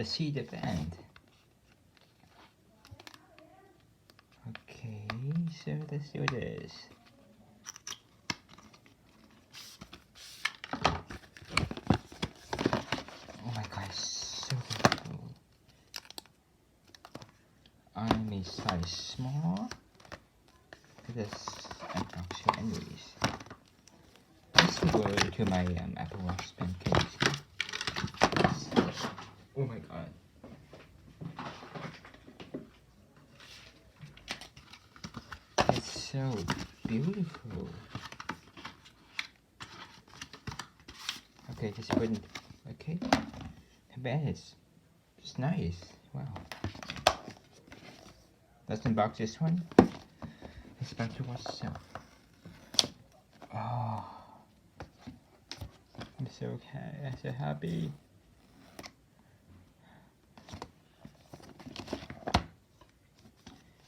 Let's see the band. Okay, so let's do this. Oh my god, it's so beautiful. I'm a size small. This unboxing anyways. Let's go to my Apple Watch pen case. Oh my god. It's so beautiful. Okay, just put it. Okay. The band is just nice. Wow. Let's unbox this one. Let's back to watch itself. Oh, I'm so happy.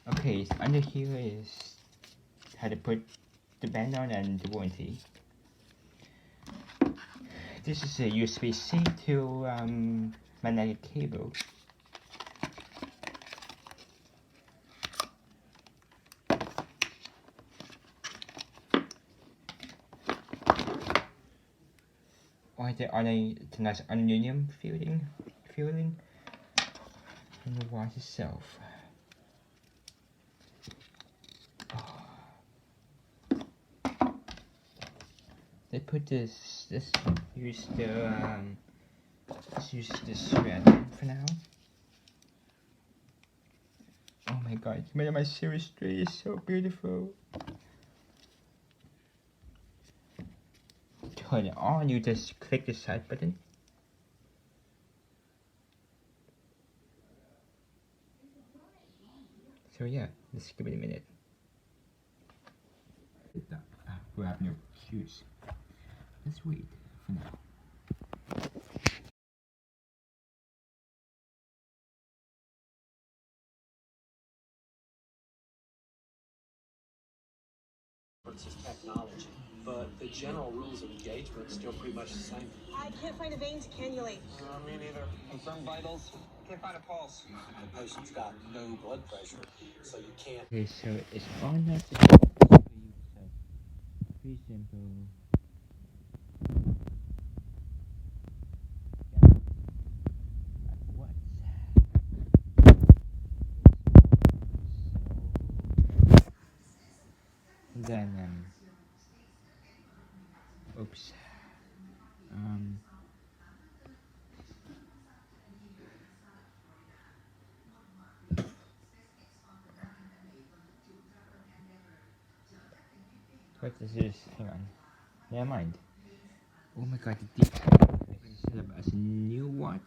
Okay, so under here is how to put the band on and the warranty. This is a USB-C to magnetic cable. Or the nice aluminum feeling and the watch itself. They put this use this thread for now. Oh my god, my Series 3 is so beautiful. Turn it on, you just click the side button. So yeah, let's give it a minute. Grab new shoes. Let's wait for now. It's technology, but the general rules of engagement are still pretty much the same. I can't find a vein to cannulate. Me neither. Confirm vitals. Can't find a pulse. The patient's got no blood pressure, so you can't. Okay, so it's on that. Pretty simple. What? Then oops. What is this? Hang on. Never mind. Oh my god, the set up as a new watch.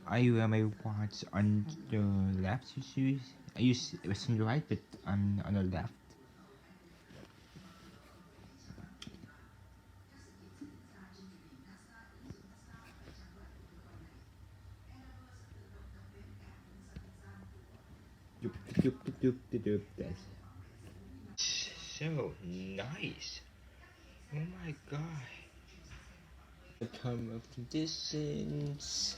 I wear my watch on the left shoes. I use it was on the right, but I'm on the left. That's so nice. Oh my god. The term of conditions.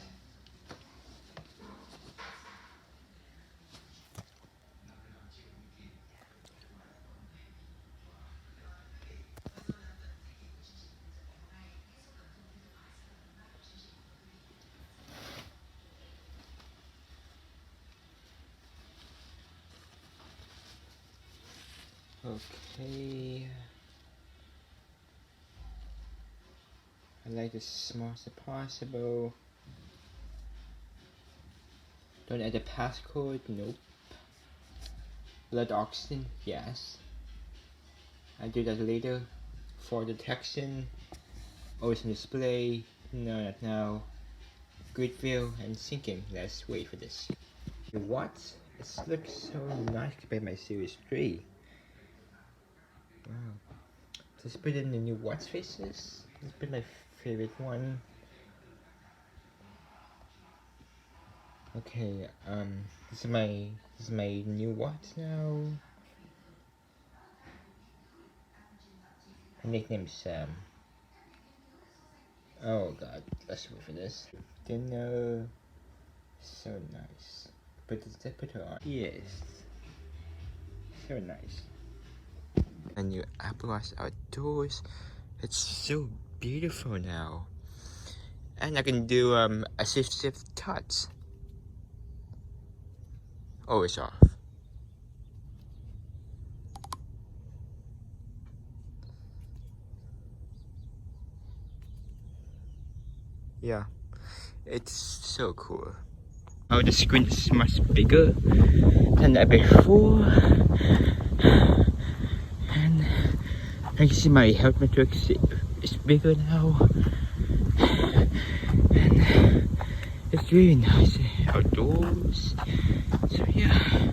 Okay. I like as small as possible. Don't add a passcode, nope. Blood oxygen, yes. I'll do that later. For detection, ocean display, no, not now. Grid view and syncing, let's wait for this. What? It looks so nice compared to my Series 3. Wow. Let's put in the new watch faces. This has been my favorite one. Okay, this is my new watch now. My nickname's Sam. Oh god, let's wait for this. dinner. So nice. Put the zipper on. Yes. So nice. A new Apple Watch outdoors. It's so beautiful now. And I can do assistive touch. Oh, it's off. Yeah, it's so cool. Oh, the screen is much bigger than before. And I can see my health metrics is bigger now. And it's really nice outdoors. So yeah.